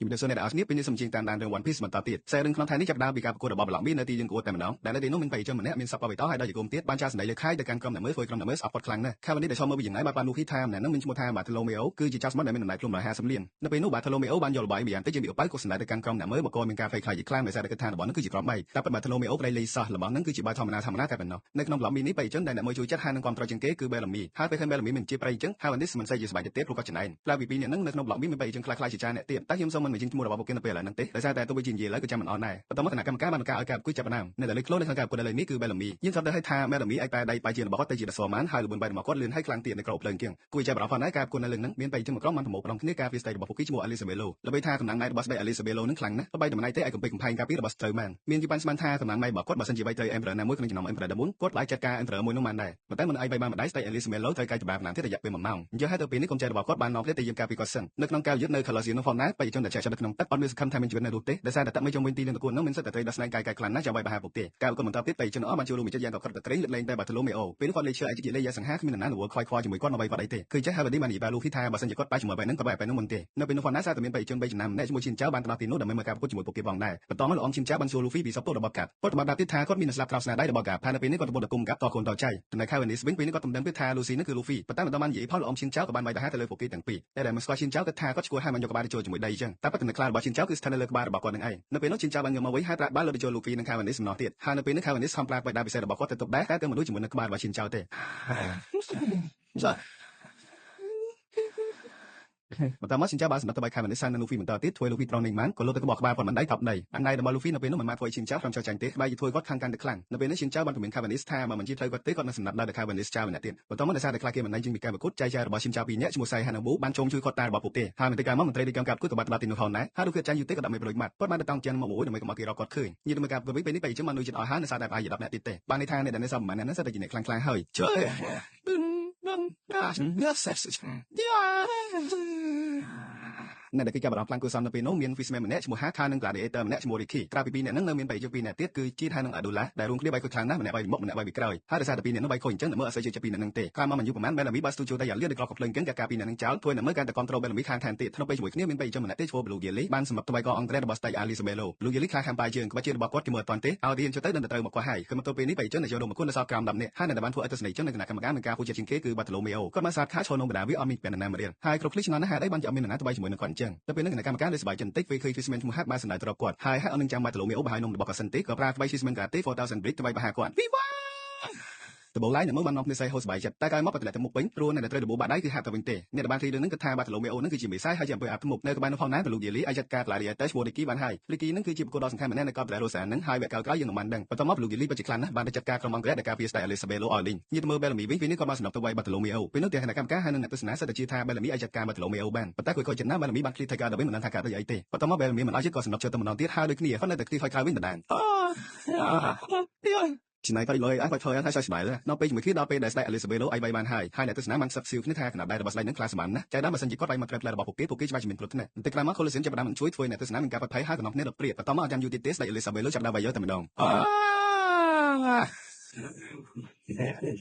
ជំរាបសួរអ្នកទាំងអស់គ្នាពេលនេះសូមជម្រាបតាមដានរឿង One Piece បន្តទៀតខ្សែរឿងក្នុងថ្ងៃនេះចាប់ផ្ដើមពីការប្រកួតរបស់ប្លង់មីនៅទីយើងគួរតែម្ដងដែលនៅទីនោះមានបេក្ខជនម្នាក់មានសពបបិតហើយដោយជាគុំទៀតបានចាស់សម្ដីលើខៃទៅកាន់ក្រុមអ្នកមើលធ្វើក្រុមអ្នកមើលស្អប់គាត់ខ្លាំងណាស់ខាងនេះដែលឈរមើលពីយ៉ាងណាបានលូហ្វីថាម្នាក់នឹងមានឈ្មោះថាបាតឡូមេអូគឺជាចាស់ស្មុតដែលមានតម្លៃខ្លួន150លាននៅពេលនោះបាតឡូមេអូបានយកលបាយយ៉ាងតិចជាពីអបៅក៏សម្ដែងទៅកាន់ក្រុមអ្នកមើលមកក៏មានការភ័យខ្លាចជាខ្លាំងដោយសារតែគិតថារបស់នឹងគឺជាក្រុមបែកតែបាតឡូមេអូប្តីលេងសោះរបស់នឹងគឺជាបាយធម្មតាតែប៉ុណ្ណោះនៅក្នុងប្លង់មីនេះបេក្ខជនដែលអ្នកមើលជួយចិត្តហើយនឹងគ្រប់គ្រងជាងគេគឺបេឡាមីហើយពេលឃើញបេឡាមីមានជាប្រៃចឹងហើយនេះមិនសូវជាសប្បាយចិត្តទេព្រោះគាត់ចំណែនផ្លាពីពីអ្នកនឹងនៅក្នុងប្លង់មីមានបេក្ខជនខ្លះៗជាច្រើនអ្នកទៀតតែខ្ញុំសូមមិនបញ្ចេញឈ្មោះរបស់ពួកគេនៅពេលឥឡូវហ្នឹងទេដោយសារតែទោះបីជានិយាយឡើយក៏ចាំមិនអត់ដែរបន្តមកគណៈកម្មការបានបង្កើតឲ្យការប្រកួតចាប់ផ្ដើមនៅតែលេខខ្លួននៅក្នុងការប្រកួតនេះគឺបេឡាមីយើងស្ដាប់ទៅឲ្យថាបេឡាមីអាចតែដៃបាយជារបស់គាត់ទៅជាដសម៉ានហើយល្បឿនបាយរបស់គាត់លឿនហើយខ្លាំងទៀតនៅក្រៅភ្លើងជាងគួរចាប់អារម្មណ៍ផងដែរការប្រកួតនៅលើនឹងមានបេក្ខជនមួយក្រុមបានប្រមូលផ្ដុំគ្នាការវាស្ដីរបស់ពួកគេឈ្មោះ Elisabelo ល្បីថាតំណែងម៉ៃរបស់ស្ដី Elisabelo នឹងខ្លាំងណាស់បើបីតំណែងទេឲ្យកំពេចកំផែងការពីរបស់ Strowman មានជាបានស្មានថាតំណែងម៉ៃរបស់គាត់បើសិនជាបីត្រូវ Emperor ណាមួយក្នុងចំណោម Emperor 14គាត់អាចចាត់ការ Emperor មួយនោះបានដែរប៉ុន្តែមិនឲ្យបីបានម្ដាយស្ដី Elisabelo ត្រូវកាយច្បាប់ណាទៀតរយៈពេល1ម៉ោងអញ្ចឹងហើយទៅពេលនេះកូនចៅរបស់គាត់បាននាំគ្នាទៅយាមការពីគាត់សិននៅក្នុងការយុទ្ធនៅ Colosseum នោះផងដែរបេក្ខជនដែលចាក់ចិត្តនៅក្នុងទឹកអត់មានសង្ឃឹមថាមានជីវិតនៅរស់ទេដោយសារតែទឹកមិនជុំវិញទីលានប្រកួតនោះមានសិទ្ធិតែត្រូវដោះស្នែងកាយខ្លាំងណាស់ចាំបីបហាពួកគេការប្រកួតបន្តទៀតបេក្ខជនអស់បានចូលរួមចិត្តយ៉ាងកក់ក្ដៅក្រែងលើកលែងតែបាតឡូមេអូពេលគាត់លេខឈើឯកជាលេខយ៉ាងសង្ហាគ្មាននរណារវល់ខ្វាយខ្វល់ជាមួយគាត់មកបីគាត់អីទេគឺចេះហើយបាននិយាយបានលូហ្វីថាបើសិនជាគាត់បាយជាមួយបែបហ្នឹងគាត់បាយបែបហ្នឹងមុនទេនៅពេលនោះផងដែរសារតែមានបេក្ខជន3ចំណាំម្នាក់ជាមួយឈៀនចៅបានទៅដល់ទីនោះដើម្បីមើលការប្រកួតជាមួយពួកគេផងដែរបន្តមកលោកអមឈៀនចៅបានសួរលូហ្វីពីសពតរបស់កាត់គាត់បានដាក់ទៀតថាគាត់មានស្លាប់ក្រោមស្នាដៃរបស់កាត់ហើយនៅពេលនេះគាត់ទៅពុតគុំកាត់តកូនតចៃចំណែកខៅនីសវិញពេលនេះគាត់ទំដឹងពីថាលូស៊ីនឹងគឺលូហ្វីប៉ុន្តែមិនបាននិយាយផលលោកអមឈៀនចៅក៏បានបាយទៅហាទៅលើពួកគេទាំងពីរតែមិនស្គាល់ឈៀនចៅគាត់ថាគាត់ឈ្គួរហើយបានយកក្បាលទៅចូលជាមួយដីអញ្ចឹងតែប៉ុន្តែខ្លារបស់ឈៀនចៅគឺស្ថិតនៅលើក្បាលរបស់គាត់នឹងឯងនៅពេលនោះឈៀនចៅបានយកមកវិញហើយប្រាក់បាល់លើទៅចូលលូហ្វីនិងខៅនីសម្ណោះទៀតហើយនៅពេលនេះខៅនីសខំផ្លាស់បិទដាពិសេសរបស់គាត់ទៅទប់ដែរតែទៅមនុស្សជាមួយនឹងក្បាលរបស់ឈៀនចៅទេបន្តមកឈិនចៅបានសម្ដេចទៅបាយខែមនេះសាននៅលូហ្វីបន្តទៀតធ្វើលូហ្វីត្រង់នេះបានក៏លោកទៅក្បោះក្បាលគាត់មិនដៃថប់ដីអានដៃរបស់លូហ្វីនៅពេលនោះមិនបានធ្វើឈិនចៅក្នុងចោលចាញ់ទេក្បែរជាធ្វើគាត់ខាងកាន់តែខ្លាំងនៅពេលនេះឈិនចៅបានពមៀនខែវនីសថាបើមិនជាត្រូវគាត់ទេគាត់នឹងសម្ដេចដល់ខែវនីសចៅម្នាក់ទៀតបន្តមកដោយសារតែខ្លាចគេមិនដៃជាងពីការប្រកួតចែកចាយរបស់ឈិនចៅពីរនាក់ឈ្មោះសៃហាណាប៊ូបានចូលជួយគាត់តារបស់ពួកគេហើយមិនទៅការមកមន្ត្រីនៃកម្មការប្រកួតក៏បានដល់ទីនោះផងដែរហើយរូបភាពចាញ់យូទេក៏ដាក់មេប្រួយម៉ាត់គាត់បានទៅតង់ជាមកមួយដើម្បីកុំឲ្យគេរកគាត់ឃើញញៀនមើលការប្រកួតវិញពេលនេះបេក្ខជនបានលុយចិត្តអស់ហើយនៅសារតែអាយ10នាក់ទៀតទេបានន័យថាអ្នកដែលនៅសល់ប្រហែលអ្នកហ្នឹងសិតតែជាអ្នកខ្លាំងហើយជួយនៅដែលគេចាប់អារម្មណ៍ខ្លាំងគួរសមនៅពេលនោះមាន Fishman ម្នាក់ឈ្មោះ Hak ហើយនិង Gladiator ម្នាក់ឈ្មោះ Ricky ក្រៅពីពីរនាក់ហ្នឹងនៅមានបេក្ខជនពីរនាក់ទៀតគឺ Cheat ហើយនិង Adula ដែលរួមគ្នាបែកខ្លាំងណាស់ម្នាក់បែកពីមុខម្នាក់បែកពីក្រោយហើយដោយសារតែពីរនាក់ហ្នឹងបែកខូចអញ្ចឹងនៅមើលអត់សូវជឿចិត្តពីរនាក់ហ្នឹងទេក្រោយមកមិនយូរប៉ុន្មាន Bellamy បានស្ទូចូលតែយ៉ាងលឿននៅក្រោកកំភ្លើងអញ្ចឹងការពីរនាក់ហ្នឹងចោលធ្វើនៅមើលការតែ control Bellamy ខាងថែមទៀតក្នុងពេលជាមួយគ្នាមានបេក្ខជនម្នាក់ទៀតឈ្មោះ Blue Jelly បានសម្រាប់ទៅបែកកអង្គត្រេរបស់ Stag Elisabelo Blue Jelly ខាងបាយជើងក្បាច់ជើងរបស់គាត់គេមើលអត់ទាន់ទេឲ្យរៀនចូលទៅដល់ត្រូវមកគាត់ហើយគឺមកទៅពេលនេះបេក្ខជនដែលចូលរួមប្រកួតនៅសល់ក្រោម10នាក់ហើយដែលបានធ្វើឲ្យទស្សនិកជននៅគណៈកម្មការមានការហួចចិត្តជាងគេគឺ Bartolomeo គាត់បានសាកខាឈរក្នុងបណ្ដាវាអត់មានពាណិណាមួយរៀលហើយគ្រប់គ្លីឆ្ងល់ណាស់ហេតុអីបានជាអត់មាននរណាទៅបែកជាមួយនឹងគាត់អញ្ចឹងទៅពេលនេះគណៈកម្មការលេសបាយចិត្តបន្តិចពេលឃើញ Fishman ឈ្មោះ Hak បានសម្ដៅទៅរកគាត់ហើយអត់នឹងចាំ Bartolomeo បហើយនំរបស់គាត់សិនទេក៏ប្រើក្បាច់ Fishman Karate 4000 Brick ទៅបែកបហាគាត់តបូលៃនៅមើលបាននាំគ្នាសៃហូសបាយចិត្តតែក្រោយមកបដិទៅមុខវិញព្រោះនៅតែត្រូវដបូបាក់ដៃគឺហាក់ទៅវិញទេអ្នកដែលបានឃើញរឿងហ្នឹងគិតថាបាតឡូមេអូហ្នឹងគឺជាមេសាយហើយជាអំពើអាបធ្មប់នៅក្បែរនោះផងដែរក៏លោកយេលីអាចចាត់ការក្លាឌីអេតើឈ្មោះរីគីបានហើយរីគីហ្នឹងគឺជាបុគ្គលដ៏សំខាន់ម្នាក់នៅកោតប្រែរ៉ូសាហ្នឹងហើយវគ្គក្រោយយើងនឹងបានដឹងបន្ទាប់មកលោកយេលីពិតជាខ្លាំងណាស់បានទៅចាត់ការក្រុមអង្គរៈដែលការពារស្ដេចអេលីសាបេឡូអយលីងញៀតមើលបេឡាមីវិញពេលនេះក៏បានសំណប់ទៅវាយបាតឡូមេអូពេលនោះទាំងគណៈកម្មការហើយនឹងអ្នកទស្សនាសិតតែជឿថាបេឡាមីអាចចាត់ការបាតឡូមេអូបានប៉ុន្តែគាត់ចិត្តណាស់បេឡាមីបានឃ្លីថៃការដល់វិញមិនដឹងថាការទៅអីទេបន្ទាប់មកបេឡាមីមិនអោយចិត្តក៏សំណប់ចូលទៅម្ដងទៀតហើយដូចគ្នាគាត់នៅតែឃ្លីហើយក្រោយវិញដដែលឆ្នៃទៅលើអញធ្វើឲ្យហើយសើស្បែកដល់ពេលជាមួយគ្នាដល់ពេលដែលស្ដេចអេលីសាបេឡូអាយបាយបានហើយអ្នកទស្សនាបានសឹកស៊ីវគ្នាថាគណៈដែររបស់ស្ដេចនឹងខ្លាសម្បានណាស់ចៅដើមបើសិនជាគាត់បាយមកត្រេបផ្លែរបស់ពួកគេច្បាស់ជាមានគ្រោះថ្នាក់បន្តិចក្រោយមក Colosseum ចាប់ផ្ដើមជួយធ្វើអ្នកទស្សនាមានការប្រថុយហើយក៏នាំគ្នារត់ព្រាតបន្តមកអត់ចាំយូរទៀតទេស្ដេចអេលីសាបេឡូចាប់ដើមបាយយកតែម្ដង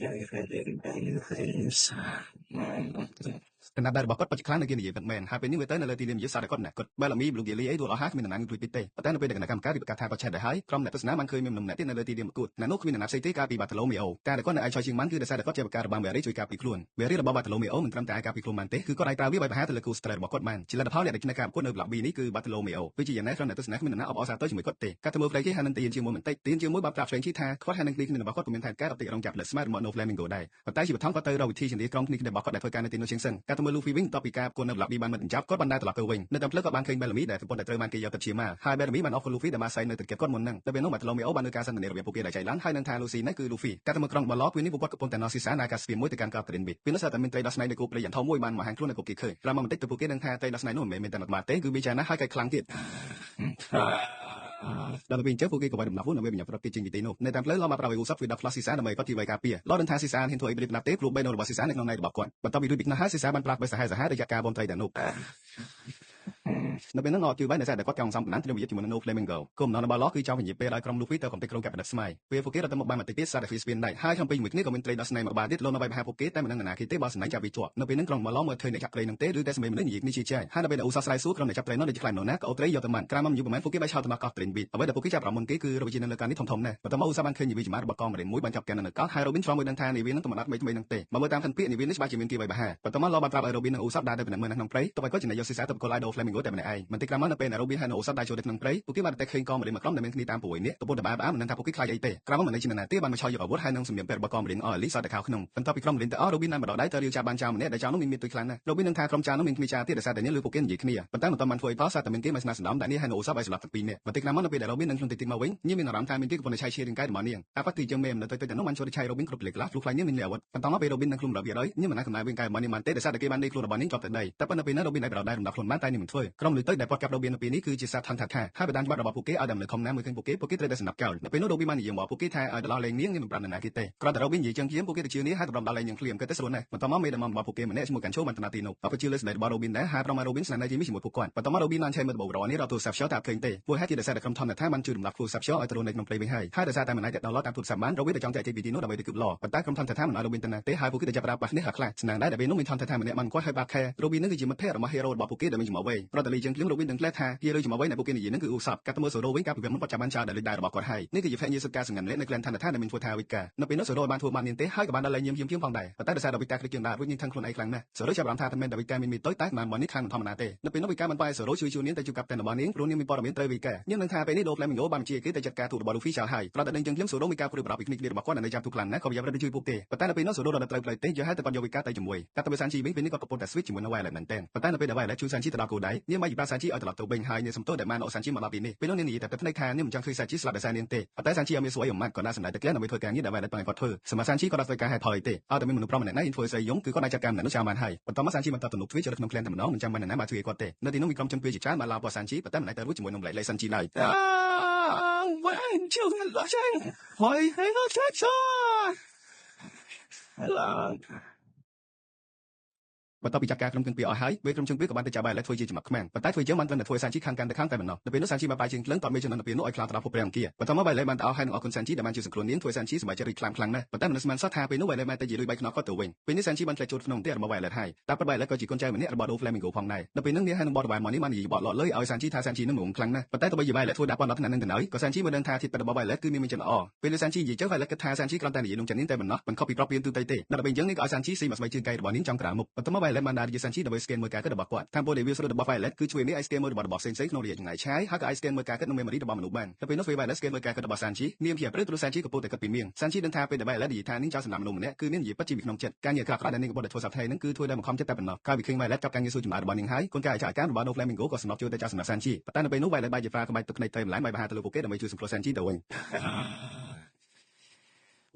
កណ្ដាប់ដៃរបស់គាត់ពិតជាខ្លាំងនៅគេនិយាយពិតមែនហើយពេលនេះវាទៅនៅលើទីលាននិយាយសារគាត់ណាគាត់បែលមីប្លូហ្គីលីអីដួលអស់ហើយគ្មាននរណាជួយពីទេប៉ុន្តែនៅពេលដែលគណៈកម្មការរៀបការថាគាត់ឆេះដែរហើយក្រុមអ្នកទស្សនាបានឃើញមានម្នាក់ទៀតនៅលើទីលានប្រកួតអ្នកនោះគ្មាននរណាផ្សេងទេកាលពីបាតឡូមេអូការដែលគាត់នៅឯឆយជាងបានគឺដោយសារតែគាត់ជាបការរបស់វេរីជួយការពីខ្លួនវេរីរបស់បាតឡូមេអូមិនត្រឹមតែការពីខ្លួនបានទេគឺគាត់អាចប្រើវាបាយបហាទៅលើគូស្ត្រេសរបស់គាត់បានជាលទ្ធផលអ្នកដែលឈ្នះការប្រកួតនៅប្លុក B នេះគឺបាតឡូមេអូវាជាយ៉ាងណាក្រុមអ្នកទស្សនាគ្មាននរណាអបអរសាទរជាមួយគាត់ទេការទៅមើលផ្លេគេហើយនឹងទានជាមួយបន្តិចទានជាមួយបានប្រាប់ផ្សេងជីថាគាត់ហើយនឹងទីគ្នារបស់គាត់ក៏មានថែការអបតិរងចាប់លើស្មាតរបស់ No Flamingo ដែរប៉ុន្តែជាបឋមគាត់ទៅរកវិធីជំនាញក្រុមគ្នារបស់គាត់ដែលធ្វើការនៅទីនោះជាងសិនការទៅមើល Luffy វិញតបពីការប្រកួតនៅប្លុក B បានមិនចាប់គាត់បានដើរត្រឡប់ទៅវិញនៅតាមផ្លូវគាត់បានឃើញ Bellamy ដែលប្រពន្ធដែលត្រូវបានគេយកទៅជាមកហើយ Bellamy បានអរគុណ Luffy ដែលបានសៃនៅទឹកចិត្តគាត់មុនហ្នឹងតែពេលនោះ Bartolomeo បានលើការសន្ទនារវាងពួកគេដែលចៃឡង់ហើយនឹងថា Luffy នេះគឺ Luffy ការទៅមើលក្រុងបឡពេលនេះពួកគាត់កំពុងតែណោះស៊ីសាណាការស្ពានមួយទៅកាន់កោត Trin Bit ពេលនោះស្រាប់តែមានត្រីដោះស្នែងនៅគូព្រៃយ៉ាងធំមួយបានមកហាងខ្លួននៅពួកគេឃើញក្រោយមកបន្តិចទៅពួកគេនឹងថាត្រីដោះស្នែងនោះមិនមែនតែមកទេគឺវាចាណាស់ហើយក៏ខ្លាំងទៀតដល់ពេលអញ្ចឹងពួកគេក៏វាយដំណាប់វនៅពេលបញ្ញាប្រត់គេចេញពីទីនោះនៅតាមផ្លូវឡមកប្រើវិវស័ព្ទវាដាក់ Flash ស៊ីសាដើម្បីគាត់ទីវាយការពារឡដឹងថាស៊ីសាហ៊ានធ្វើអីប្រៀបណាប់ទេព្រោះបេណូរបស់ស៊ីសានៅក្នុងដៃរបស់គាត់បន្ទាប់ពីរួចពីនោះហើយស៊ីសាបានប្រាប់បេសាហាយរយៈការបនត្រីទាំងនោះ នៅពេលហ្នឹងអត់ជឿបែរតែគាត់ចង់សំបណ្ណាទៅវិយជាមួយនឹង No Flamingo គុំនៅបាឡោគឺចង់វិញ្ញាពេលឲ្យក្រុម Luffy ទៅកំទេចក្រុងកាប់ដិតស្មៃពេលពួកគេរត់ទៅមកបានបន្តិចទៀតសារតែ Fish Spin ដែរហើយក្នុងពេលមួយគ្នាក៏មាន Trade ដល់ស្នេហ៍មកបានទៀតលោកនៅបែបហាពួកគេតែមិនដឹងណាគេទេបើស្នេហ៍ចាប់វាជាប់នៅពេលហ្នឹងក្រុមបាឡោមើលឃើញអ្នកចាប់ត្រីនឹងទេឬតែសម្លេងមនុស្សនិយាយគ្នាជាចាយហើយនៅពេលដែលឧស្សាហ៍ស្រ័យសួរក្រុមអ្នកចាប់ត្រីនោះដែលជាខ្លាញ់នោះណាក៏អូត្រីយកទៅបានក្រៅមកយូរប្រហែលពួកគេបែរឆោតទៅមកកោះ Train Beach អ្វីដែលពួកគេចាប់អារម្មណ៍មុនគេគឺរបៀបជានៅលើការនេះធំណាស់បន្ទាប់មកឧស្សាហ៍បានឃើញនាវាចម្មារបស់កងមរិនមួយបានចាប់កែននៅកោះហើយ Robin ឆ្លងមើលដឹងថានាវានឹងទៅមកដល់ថ្មីនឹងទេបើមើលតាមខិនពាក្យនាវានេះច្បាស់ជាមានគេបែបហាបន្ទាប់មកលោកបានប្រាប់ឲ្យ Robin និងឧស្សាហ៍ដើរទៅពីមើលនៅក្នុងព្រៃទៅឲ្យគាត់ចំណេញយកសិសាទៅបកល Idol Flamingo តែម្នាក់ឯងបន្តិចក្រោយមកនៅពេលដែល Robin ហើយនិងឧស្សាហ៍ដើរចូលទៅក្នុងព្រៃពួកគេបានតែឃើញកងមរិនមួយក្រុមដែលមានគ្នាតាមពួយនេះកំពុងតែបែបមិនដឹងថាពួកគេខ្លាចអីទេក្រោយមកមិនដឹងជាណាទេបានមកឆោយកអាវុធហើយនឹងសម្លៀកបំពាក់របស់កងមរិនអស់ Elise សតតែខោក្នុងបន្ទាប់ពីក្រុមមរិនទៅអស់ Robin បានបដដៃទៅរាវចាប់បានចៅម្នាក់ដែលចៅនោះមានទុយខ្លាំងណាស់ Robin នឹងថាក្រុមចៅនោះមានគ្នាចៅទៀតដែលសារតែនេះលើពួកគេនិយាយគ្នាប៉ុន្តែមិនទាន់បានធ្វើអីផលសារតែមានគេមកស្នើស្នំដាក់នេះហើយនៅឧស្សាហ៍ឲ្យស្លាប់ទាំងពីរនាក់បន្តិចក្រោយមកនៅពេលដែល Robin នឹងខ្លួនតិចមកវិញញៀមមានអារម្មណ៍ថាមានគេកំពុងតែឆៃឈៀរាងកាយរបស់នាងអាប៉ាទីជើងមេមិនទៅតែនោះបានចូលទៅឆៃ Robin គ្រប់លេខខ្លះភ្លុះខ្លាញ់នាងមានអាវុធបន្ទាប់មកពេល Robin នឹងខ្លួនរាប់វាដោយញៀមមិនអាចកំណៅវិញកាយរបស់នាងបានទេដោយសារតែគេបានដេកខ្លួនរបស់នាងជាប់ទៅដីតែប៉ុន្តែពេលនោះ Robin ដែលបដដៃរំដោះខ្លួនបានតែនាងមិនធ្វើក្រុមលុយទៅដែលគាត់កាប់ Robin នៅពេលនេះគឺជាសត្វថងថាថាហើយបដានច្បាប់របស់ពួកគេឲ្យតែមនុស្សខំណាមើលឃើញពួកគេត្រូវតែសម្លាប់ចោលនៅពេលនោះ Robin បាននិយាយមកពួកគេថាឲ្យទៅដល់លេងនាងមិនប្រាប់នរណាគេទេគ្រាន់តែ Robin និយាយចឹងជាងពួកគេទៅជឿនាងហើយទៅដល់លេងនាងភ្លាមគេទៅស្រួលណាស់បន្ទាប់មកមេដឹកនាំរបស់ពួកគេម្នាក់ឈ្មោះកាន់ឈោបានទៅណាទីនោះអបជឿលើស្ដីរបស់ Robin ដែរហើយប្រមា Robin ស្នាមណៃជាមួយពួកគាត់បន្ទាប់មក Robin បានឆែកមើលទៅបបរនេះរកទូរស័ព្ទ Shell តែអត់ឃើញទេពួកហេតុជាដោយសារតែក្រុមធម្មតាបានជួយរំលាប់ទូរស័ព្ទ Shell ឲ្យទៅរស់នៅក្នុងព្រៃវិញហើយដោយសារតែមិនអាចដោនឡូតតាមទូរស័ព្ទបាន Robin ទៅចង់ចែកចេញពីទីនោះដើម្បីទៅគប់ឡប៉ុន្តែក្រុមធម្មតាមិនឲ្យ Robin ទៅណាទេហើយពួកគេទៅចាប់ផ្ដើមប៉ះនេះខ្លះស្នាងដែរដែលពេលនោះមានធម្មតាម្នាក់បានគាត់ឲ្យបាក់ខែ Robin នឹងគឺជាមិត្តភក្តិរបស់ hero របស់ពួកគេដែលមានចំអវែងប្រតលីជាងគ្លៀង Robin ដឹងខ្លះថា hero ចំអវែងដែលពួកគេនិយាយនឹងគឺឧស័ព្ទកាត់ទៅមើល Zoro វិញកាលពីពេលមុនគាត់ចាប់បានចោលដែលលេខដែររបស់គាត់ហើយនេះគឺជាភក្តិញាសិទ្ធិការសង្ងម្នាក់នៅក្លែនឋានថាដែលមានធ្វើថាវិការនៅពេលនោះ Zoro បានធ្វើបាននាងទេហើយក៏បានដល់លេងញៀមផងដែរប៉ុន្តែដោយសារតែវិការគ្រីជាងដែររួចនាងថឹងខ្លួនឯងខ្លាំងណាស់ Zoro ចាប់អារម្មណ៍ថាតែមែនតែវិការមានមីតូចតែតាមរបស់នេះខាងមិនធម្មតាទេនៅពេលនោះវិការបានបាយ Zoro ជួយនាងទៅជួបកាប់តែរបស់នាងព្រោះនាងមានព័ត៌មានត្រូវវិការនាងនឹងថាពេលនេះ Doflamingo បានជាគេទៅចាត់ការទូតរបស់ Luffy ចោលហើយប្រដេញចឹងគ្លៀង Zoro មានការព្រួយបារម្ភពីគ្នាគ្នារបស់គាត់ដែលចាំទូខ្លាំងណាស់ក៏ប្រយ័ត្នរត់ទៅជួយពួកគេប៉ុន្តែនៅពេលនោះ Zoro ដល់ត្រូវផ្លូវទេយកហើយតែគាត់យកវិការទៅជាមួយកាត់ទៅមើល Sanji វិញពេលនេះគាត់កំពុងតែ switch ជាមួយនៅ Violet មែនទែនប៉ុន្តែនៅពេលដែល Violet ជួយ Sanji ទៅដល់គោលដៅនាងបានប្រាប់ Sanji ឲ្យត្រឡប់ទៅវិញហើយនាងសំទោសដែលបានអោ Sanji មកដល់ទីនេះពេលនោះនាងនិយាយតែផ្នែកថានាងមិនចង់ឃើញ Sanji ស្លាប់ដោយសារនាងទេប៉ុន្តែ Sanji អត់មានសួរអីអំម៉ាត់ក៏ណាស់សម្ដែងតែក្លែដើម្បីធ្វើការងារដែល Violet បានគាត់ធ្វើសម្រាប់ Sanji គាត់អត់ធ្វើការហេតុផលអីទេអត់តែមានមនុស្សប្រុសម្នាក់ណាហ៊ានធ្វើស្អីយំគឺគាត់អាចចាត់ការម្នាក់នោះចោលបានហើយបន្ទាប់មក Sanji បានតបទៅនោះទ្វារចូលក្នុងក្លែនតែម្ដងមិនចាំបានណាបានជួយគាត់ទេនៅទីនោះមានក្រុមជនពាជាច្រើនបានឡាបរបស់ Sanji ប៉ុន្តែមិនអាចទៅរួចជាមួយនឹងម្លេច Sanji ឡើយបន្ទាប់ពីចាត់ការក្រុមជនពារអស់ហើយវេក្រុមជនពារក៏បានទៅចាប់ Violet ធ្វើជាចំណាប់ខ្មាំងប៉ុន្តែធ្វើយើងបានត្រឹមតែធ្វើ Sanji ខាងកាន់តែប៉ុណ្ណោះនៅពេលនោះ Sanji បានបាយជាងក្លឹងតបមេចំណុចនៅពេលនោះឲ្យខ្លាចទៅដល់ភពព្រះអង្គាបន្ទាប់មក Violet បានទៅអស់ហើយនឹងអរគុណ Sanji ដែលបានជួយសង្គ្រោះនាងធ្វើ Sanji សប្បាយចិត្តរីកខ្លាំងណាស់ប៉ុន្តែមនុស្សមិនសោះថាពេលនោះ Violet បានទៅនិយាយលុយបាយខ្នោះគាត់ទៅវិញពេលនេះ Sanji បានផ្លែចូលក្នុងផ្ទះរបស់ Violet ហើយតែប៉ុន្តែ Violet ក៏ជាកូនចៅម្នាក់របស់ Doflamingo ផងដែរនៅពេលនោះនាងហើយនឹងបតរបស់នេះបាននិយាយបតលក់លុយឲ្យ Sanji ថា Sanji នឹងងងខ្លាំងណាស់ប៉ុន្តែទោះបីជា Violet ធ្វើដាក់ប៉ុនដល់ថ្នាក់នឹងទៅហើយក៏ Sanji មិនដឹងថាធាតុពិតរបស់ Violet គឺមានចិត្តល្អពេល Sanji និយាយទៅ Violet គិតថា Sanji គ្រាន់តែនិយាយនឹងចិននាងតែប៉ុណ្ណោះមិនខុសពីប្រាប់ព្រៀនទូទៅទេដល់ពេលអញ្ចឹងនាងក៏ឲ្យ Sanji ស៊ីមកស្បែកជើងកែរបស់នាងចំក្រាលមុខបន្ទាប់មក Violet បានដើរនិយាយ Sanji ដើម្បី scan មើលការគិតរបស់គាត់តាមពលដែលវាស្រួលរបស់ Violet គឺជួយនាងឲ្យ scan មើលរបស់ផ្សេងៗក្នុងរយៈចម្ងាយឆ្ងាយហើយក៏អាច scan មើលការគិតក្នុង memory របស់មនុស្សបានទៅពេលនោះ Violet scan មើលការគិតរបស់ Sanji នាងភ័យព្រឺព្រោះ Sanji កំពុងតែគិតពីនាង Sanji ដឹងថាពេលដែល Violet និយាយថានាងចោលសម្រាប់មនុស្សម្នាក់គឺនាងនិយាយពិតជាពីក្នុងចិត្តការងារអាក្រក់ៗដែលនាងកំពុងតែធ្វើសប្តាហ៍ហ្នឹងគឺធ្វើដោយបង្ខំចិត្តតែប៉ុណ្ណោះកាលពីឃើញ Violet ចាប់ការងារសួរចម្លើយរបស់នាងហើយកូនកាយអាចារ្យការរបស់ Doflamingo ក៏សំណប់ជួយទៅចោលសម្រាប់ Sanji ប៉ុន្តែនៅពេលនោះ Violet បែរជាប្រើក្បាច់ទឹកភ្នែកទៅម្ល៉េះបាយបហាទៅលើពួកគេដើម្បីជួយសង្គ្រោះ Sanji ទៅវិ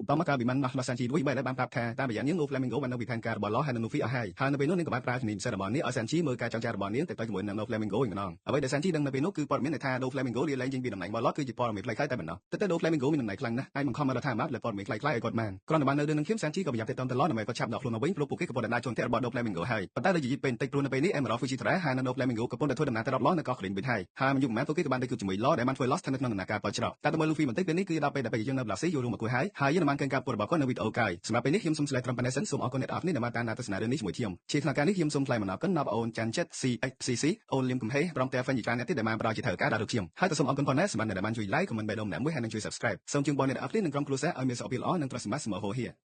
ញឧបមាកាលពីបានមកSanji រួចបែរបានប្រាប់ថាតាមរយៈនាង Doflamingo បាននៅពីផែនការរបស់ Law ហើយនិង Luffy អស់ហើយនៅពេលនោះនាងក៏បានប្រើជំនាញពិសេសរបស់នាងឲ្យ Sanji មើលការចងចាំរបស់នាងទៅជាមួយនឹង Doflamingo វិញម្ដងអ្វីដែល Sanji ដឹងនៅពេលនោះគឺព័ត៌មានថា Doflamingo លាលែងចេញពីតំណែងរបស់ Law គឺជាព័ត៌មានខ្លីៗតែប៉ុណ្ណោះតែ Doflamingo មានតំណែងខ្លាំងណាស់អាចបង្ខំឲ្យរដ្ឋាភិបាលលើព័ត៌មានខ្លីៗឲ្យគាត់បានគ្រាន់តែបាននៅនឹងខ្ញុំ Sanji ក៏ប្រញាប់ទៅតាមទៅ Law ដើម្បីគាត់ចាប់ដកខ្លួនមកវិញព្រោះពួកគេកំពុងតែដើរចូលផ្ទះរបស់ Doflamingo ហើយប៉ុន្តែដូចនិយាយពេលបន្តិចព្រោះនៅពេលនេះ Emerald Fujitora ហើយនិង Doflamingo កំពុងតែធ្វើដំណើរទៅរក Law នៅកោះ Green វិញហើយមិនយូរប៉ុន្មានពួកគេក៏បានទៅជួបជាមួយ Law ដែលបានធ្វើ Lost ស្ថិតនៅក្នុងដំណាក់កាលផលច្រកតែទៅមើល Luffy បន្តិចពេលនេះគឺដល់ពេលដែលពេលយើងនៅ Blasi យូរមកគួយហើយយើងបានឃើញការពុតរបស់គាត់នៅវីដេអូក្រោយសម្រាប់ពេលនេះខ្ញុំសូមឆ្លើយត្រឹមប៉ុណ្ណេះសិនសូមអរគុណអ្នកនរគ្នាដែលបានតាមដានទស្សនារឿងនេះជាមួយខ្ញុំជាក្នុងការនេះខ្ញុំសូមថ្លែងអំណរគុណដល់បងអូនចាន់ចិត្ត CXCC អូនលឹមកំហេព្រមទាំង fan ជាច្រើនអ្នកទៀតដែលបានផ្ដល់ជាថវិកាដល់រូបខ្ញុំហើយក៏សូមអរគុណផងដែរសម្រាប់អ្នកដែលបានជួយ like comment បេដុំម្នាក់មួយហើយនិងជួយ subscribe សូមជូនបងអ្នកនរគ្នានិងក្រុមគ្រួសារឲ្យមានសុខភាពល្អនិងទ្រព្យសម្បត្តិស្មើហូរហៀ